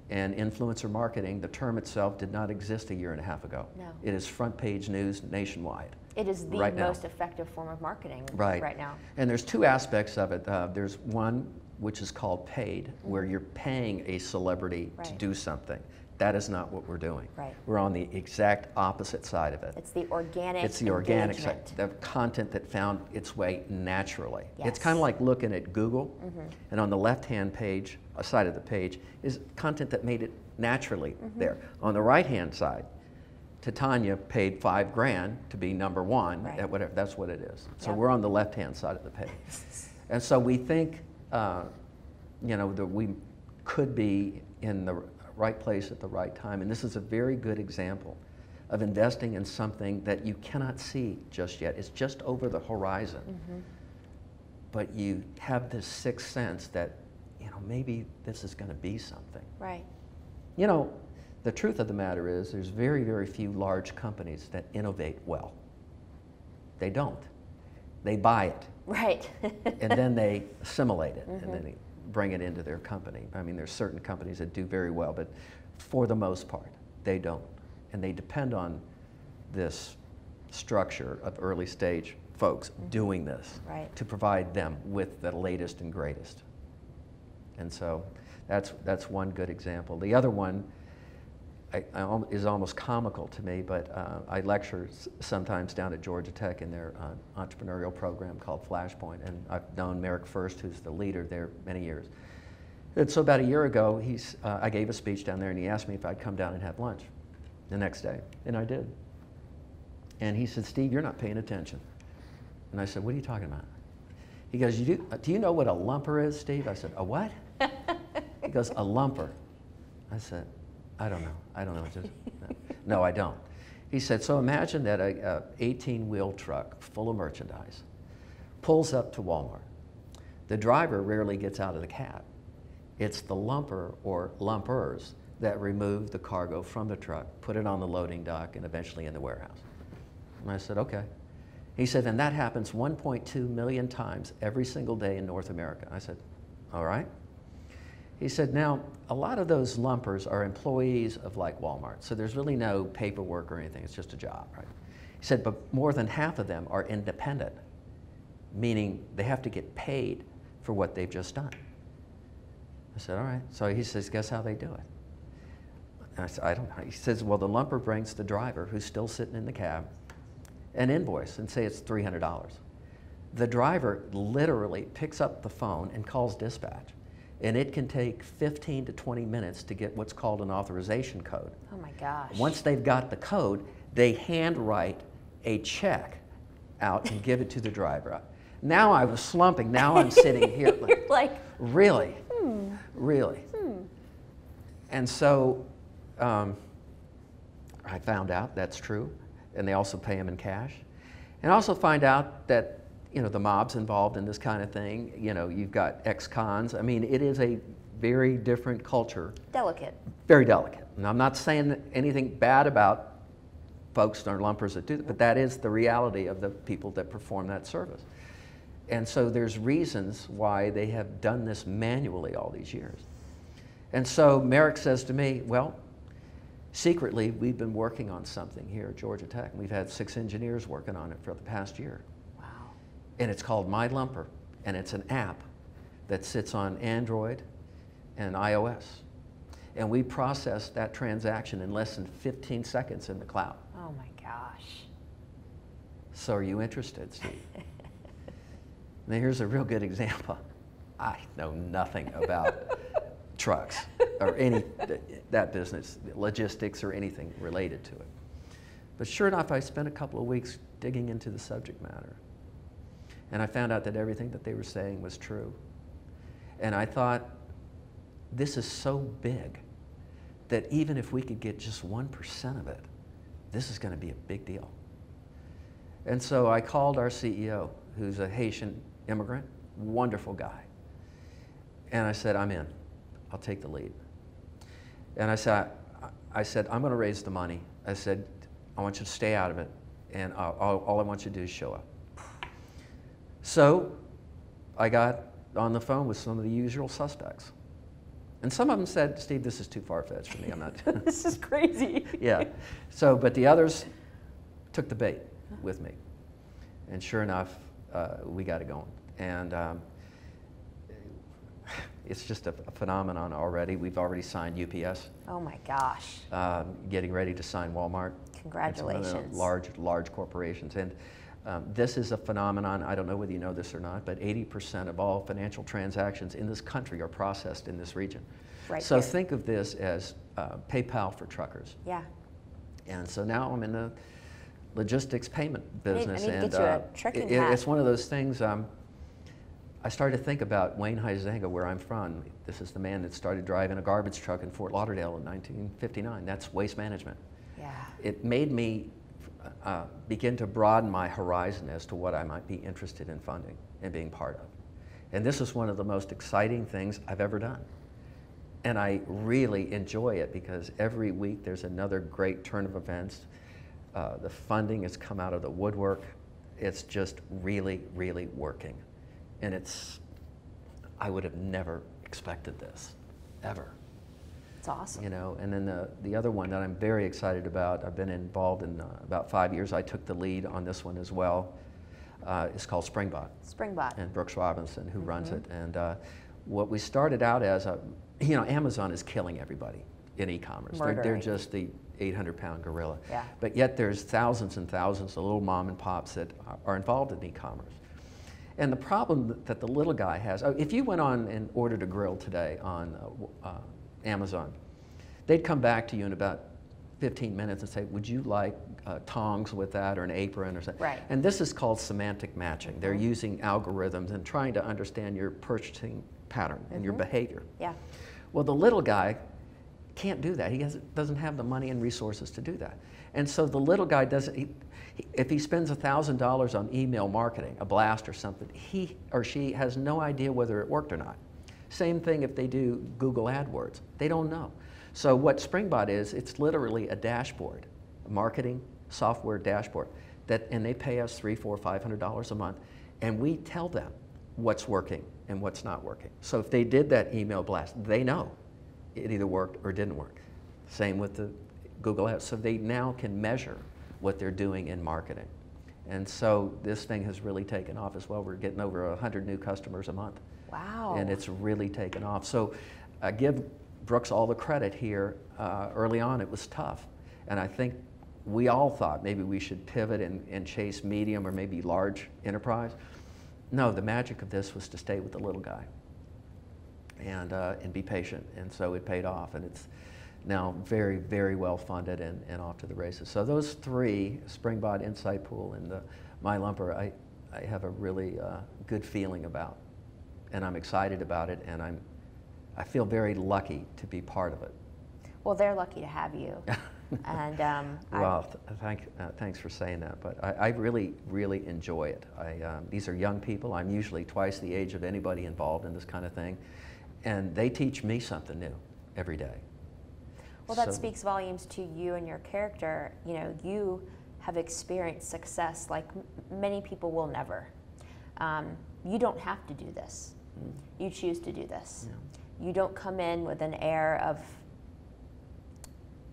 And influencer marketing, the term itself did not exist a year and a half ago. No. It is front page news nationwide. It is the right most effective form of marketing right now. And there's two aspects of it. There's one which is called paid, mm-hmm. where you're paying a celebrity right. to do something. That is not what we're doing. Right. We're on the exact opposite side of it. It's the organic It's the organic engagement. side, the content that found its way naturally. Yes. It's kind of like looking at Google, mm-hmm. and on the left-hand page, side of the page, is content that made it naturally mm-hmm. there. On the right-hand side, Titania paid $5 grand to be number one right. at whatever. That's what it is. So yep. we're on the left-hand side of the page, and so we think, you know, that we could be in the right place at the right time, and this is a very good example of investing in something that you cannot see just yet. It's just over the horizon, mm-hmm. but you have this sixth sense that, you know, maybe this is going to be something. Right. You know, the truth of the matter is there's very, very few large companies that innovate well. They don't. They buy it. Right. And then they assimilate it, mm-hmm. and then they bring it into their company. I mean, there's certain companies that do very well, but for the most part, they don't. And they depend on this structure of early stage folks mm-hmm. doing this right. to provide them with the latest and greatest. And so that's one good example. The other one is almost comical to me, but I lecture sometimes down at Georgia Tech in their entrepreneurial program called Flashpoint, and I've known Merrick First, who's the leader there, many years. And so about a year ago, I gave a speech down there, and he asked me if I'd come down and have lunch the next day, and I did. And he said, "Steve, you're not paying attention." And I said, "What are you talking about?" He goes, do you know what a lumper is, Steve?" I said, "A what?" He goes, "A lumper." I said, I don't know. No, I don't. He said, so imagine that a 18-wheel truck full of merchandise pulls up to Walmart. The driver rarely gets out of the cab. It's the lumper or lumpers that remove the cargo from the truck, put it on the loading dock, and eventually in the warehouse. And I said, okay. He said, and that happens 1.2 million times every single day in North America. I said, all right. He said, now, a lot of those lumpers are employees of like Walmart, so there's really no paperwork or anything, it's just a job, right? He said, but more than half of them are independent, meaning they have to get paid for what they've just done. I said, all right. So he says, guess how they do it? And I said, I don't know. He says, well, the lumper brings the driver, who's still sitting in the cab, an invoice and say it's $300. The driver literally picks up the phone and calls dispatch. And it can take 15 to 20 minutes to get what's called an authorization code. Oh my gosh. Once they've got the code, they handwrite a check out and give it to the driver. Now I was slumping. Now I'm sitting here like, really? Really? And so I found out that's true, and they also pay them in cash. And I also find out that, you know, the mob's involved in this kind of thing. You know, you've got ex-cons. I mean, it is a very different culture. Delicate. Very delicate. And I'm not saying anything bad about folks or lumpers that do that, but that is the reality of the people that perform that service. And so there's reasons why they have done this manually all these years. And so Merrick says to me, well, secretly, we've been working on something here at Georgia Tech. We've had 6 engineers working on it for the past year. Wow. And it's called My Lumper, and it's an app that sits on Android and iOS. And we process that transaction in less than 15 seconds in the cloud. Oh my gosh. So are you interested, Steve? Now here's a real good example. I know nothing about trucks or any that business, logistics or anything related to it. But sure enough, I spent a couple of weeks digging into the subject matter. And I found out that everything that they were saying was true. And I thought, this is so big that even if we could get just 1% of it, this is going to be a big deal. And so I called our CEO, who's a Haitian immigrant, wonderful guy. And I said, I'm in. I'll take the lead. And I said, I'm going to raise the money. I said, I want you to stay out of it, and all I want you to do is show up. So I got on the phone with some of the usual suspects. And some of them said, Steve, this is too far-fetched for me. I'm not. This is crazy. Yeah. So, but the others took the bait with me. And sure enough, we got it going. And it's just a phenomenon already. We've already signed UPS. Oh my gosh. Getting ready to sign Walmart. Congratulations. And some other large corporations. And this is a phenomenon, I don't know whether you know this or not, but 80% of all financial transactions in this country are processed in this region. Right so here. think of this as PayPal for truckers. Yeah. And so now I'm in the logistics payment business. I need to and get you a trekking hat. It's one of those things, I started to think about Wayne Huizenga, where I'm from. This is the man that started driving a garbage truck in Fort Lauderdale in 1959. That's waste management. Yeah. It made me begin to broaden my horizon as to what I might be interested in funding and being part of. And this is one of the most exciting things I've ever done. And I really enjoy it because every week there's another great turn of events. The funding has come out of the woodwork. It's just really, really working. And I would have never expected this, ever. It's awesome. You know, and then the other one that I'm very excited about, I've been involved in about 5 years. I took the lead on this one as well. It's called Springbot. Springbot. And Brooks Robinson, who runs it. And what we started out as, you know, Amazon is killing everybody in e-commerce. They're just the 800-pound gorilla. Yeah. But yet there's thousands and thousands of little mom and pops that are involved in e-commerce. And the problem that the little guy has, if you went on and ordered a grill today on Amazon, they'd come back to you in about 15 minutes and say, would you like tongs with that or an apron or something? Right. And this is called semantic matching. They're using algorithms and trying to understand your purchasing pattern and your behavior. Yeah. Well, the little guy can't do that. He doesn't have the money and resources to do that. And so the little guy doesn't, if he spends $1,000 on email marketing, a blast or something, he or she has no idea whether it worked or not. Same thing if they do Google AdWords. They don't know. So what Springbot is, it's literally a dashboard, a marketing software dashboard, and they pay us $300, $400, $500 a month, and we tell them what's working and what's not working. So if they did that email blast, they know it either worked or didn't work. Same with the Google Ads. So they now can measure what they're doing in marketing. And so this thing has really taken off as well. We're getting over 100 new customers a month. Wow. And it's really taken off. So I give Brooks all the credit here. Early on it was tough. And I think we all thought maybe we should pivot and chase medium or maybe large enterprise. No, the magic of this was to stay with the little guy and be patient. And so it paid off. And it's now very, very well funded and off to the races. So those three, Springbot, Insight Pool, and the MyLumper, I have a really good feeling about. And I'm excited about it, and I feel very lucky to be part of it. Well, they're lucky to have you. And well, thanks for saying that, but I really, really enjoy it. These are young people. I'm usually twice the age of anybody involved in this kind of thing, and they teach me something new every day. Well, that speaks volumes to you and your character. You know, you have experienced success like many people will never. You don't have to do this. You choose to do this. Yeah. You don't come in with an air of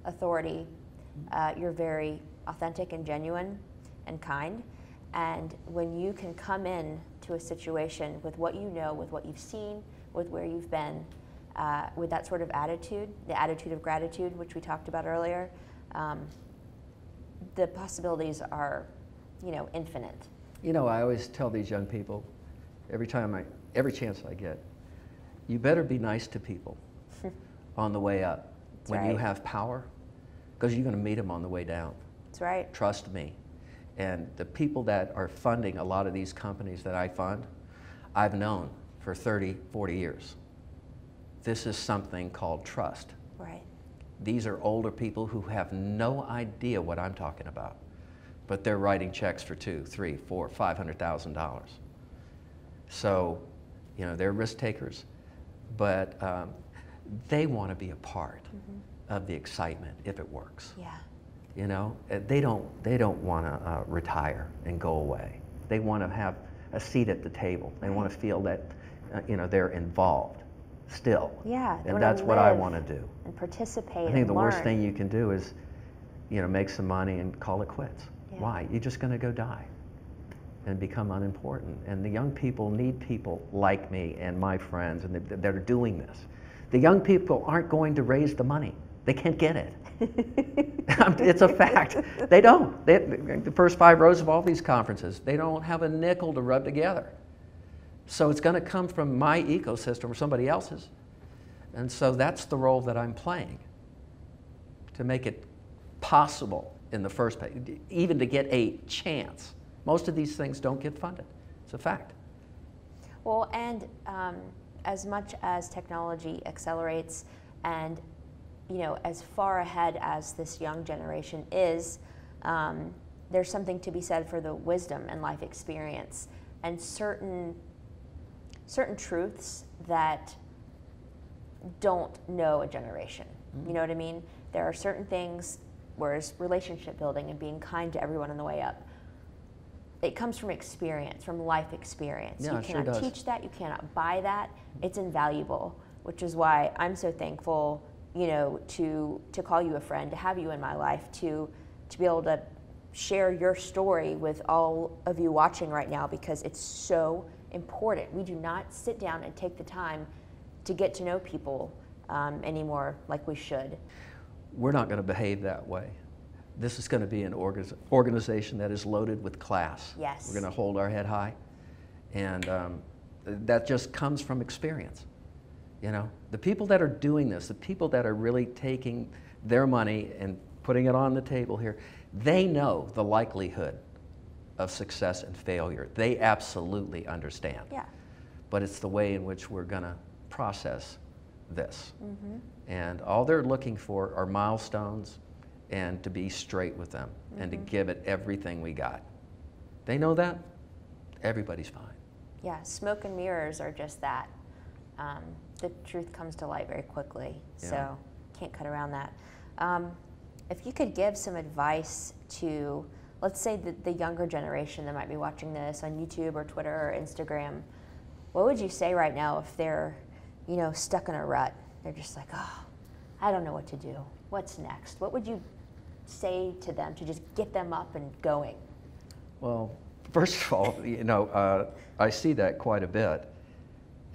authority. You're very authentic and genuine and kind. And when you can come in to a situation with what you know, with what you've seen, with where you've been, with that sort of attitude, the attitude of gratitude, which we talked about earlier, the possibilities are, you know, infinite. You know, I always tell these young people, every chance I get, you better be nice to people on the way up. That's when right. You have power, because you're going to meet them on the way down. That's right. Trust me. And the people that are funding a lot of these companies that I fund, I've known for 30, 40 years. This is something called trust. Right. These are older people who have no idea what I'm talking about, but they're writing checks for $200,000, $300,000, $400,000, $500,000. So, you know, they're risk takers, but they want to be a part of the excitement if it works. Yeah. You know, they don't want to retire and go away. They want to have a seat at the table. They want to feel that, you know, they're involved still. Yeah. And that's what I want to do. And participate. I think the learn. worst thing you can do is, you know, make some money and call it quits. Yeah. Why? You're just going to go die and become unimportant. And the young people need people like me and my friends and that are doing this. The young people aren't going to raise the money. They can't get it. It's a fact. They don't. The first 5 rows of all these conferences, they don't have a nickel to rub together. So it's going to come from my ecosystem or somebody else's. And so that's the role that I'm playing, to make it possible in the first place, even to get a chance. Most of these things don't get funded. It's a fact. Well, and as much as technology accelerates and, you know, as far ahead as this young generation is, there's something to be said for the wisdom and life experience and certain truths that don't know a generation. You know what I mean? There are certain things, whereas relationship building and being kind to everyone on the way up, it comes from experience, from life experience. Yeah, you it cannot sure does. teach that, you cannot buy that. It's invaluable, which is why I'm so thankful, you know, to call you a friend, to have you in my life, to be able to share your story with all of you watching right now, because it's so important. We do not sit down and take the time to get to know people anymore like we should. We're not going to behave that way. This is going to be an organization that is loaded with class. Yes. We're going to hold our head high, and that just comes from experience. You know, the people that are doing this, the people that are really taking their money and putting it on the table here, they know the likelihood of success and failure. They absolutely understand. Yeah. But it's the way in which we're going to process this. And all they're looking for are milestones and to be straight with them and to give it everything we got. They know that, everybody's fine. Yeah, smoke and mirrors are just that. The truth comes to light very quickly, so can't cut around that. If you could give some advice to, let's say, the younger generation that might be watching this on YouTube or Twitter or Instagram, what would you say right now if they're, you know, stuck in a rut? They're just like, oh, I don't know what to do. What's next? What would you say to them to just get them up and going? Well, first of all, you know, I see that quite a bit.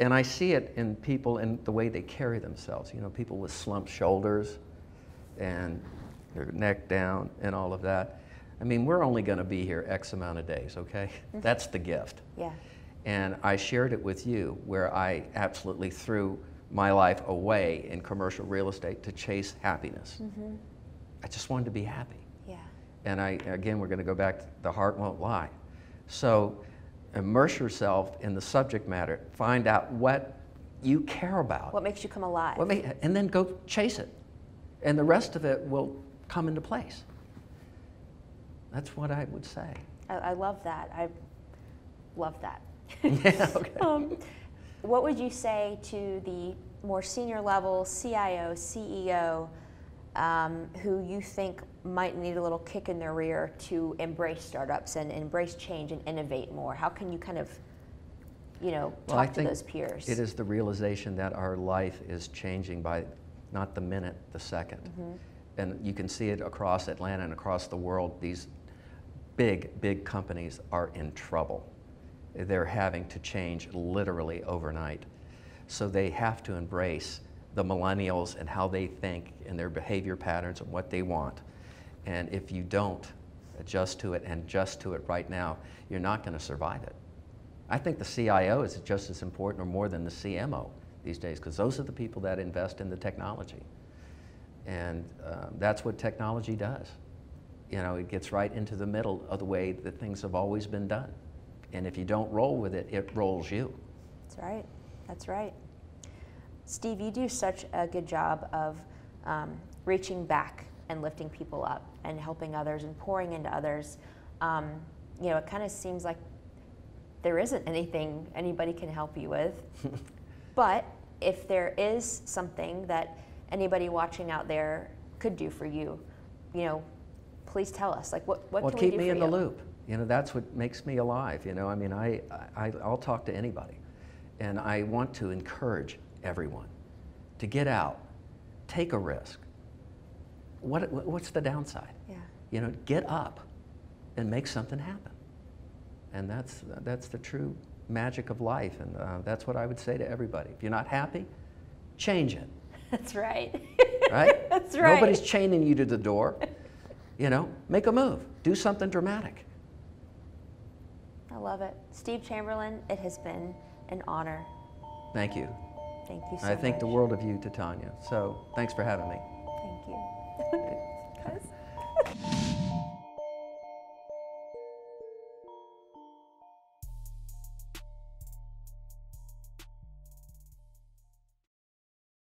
And I see it in people in the way they carry themselves. You know, people with slumped shoulders and their neck down and all of that. I mean, we're only going to be here X amount of days, okay? That's the gift. Yeah. And I shared it with you where I absolutely threw my life away in commercial real estate to chase happiness. I just wanted to be happy. Yeah. And again, we're going to go back to the heart won't lie. So immerse yourself in the subject matter. Find out what you care about. What makes you come alive? And then go chase it. And the rest of it will come into place. That's what I would say. I love that. I love that. Yeah, okay. What would you say to the more senior level CIO, CEO, who you think might need a little kick in their rear to embrace startups and embrace change and innovate more? How can you kind of, you know, talk to those peers? It is the realization that our life is changing by not the minute, the second. And you can see it across Atlanta and across the world. These big companies are in trouble. They're having to change literally overnight. So they have to embrace the millennials and how they think and their behavior patterns and what they want. And if you don't adjust to it and adjust to it right now, you're not going to survive it. I think the CIO is just as important or more than the CMO these days, because those are the people that invest in the technology. And that's what technology does. You know, it gets right into the middle of the way that things have always been done. And if you don't roll with it, it rolls you. That's right. That's right. Steve, you do such a good job of reaching back and lifting people up and helping others and pouring into others. You know, it kind of seems like there isn't anything anybody can help you with. But if there is something that anybody watching out there could do for you, you know, please tell us. Like, what can we do for you? Well, keep me in the loop. You know, that's what makes me alive. You know, I mean, I'll talk to anybody. And I want to encourage everyone to get out, take a risk. What's the downside? Yeah. You know, get up and make something happen. And that's the true magic of life. And that's what I would say to everybody. If you're not happy, change it. That's right. Right? That's right. Nobody's chaining you to the door. You know, make a move. Do something dramatic. I love it. Steve Chamberlain, it has been an honor. Thank you. Thank you so much. I think the world of you, Titania. So thanks for having me. Thank you.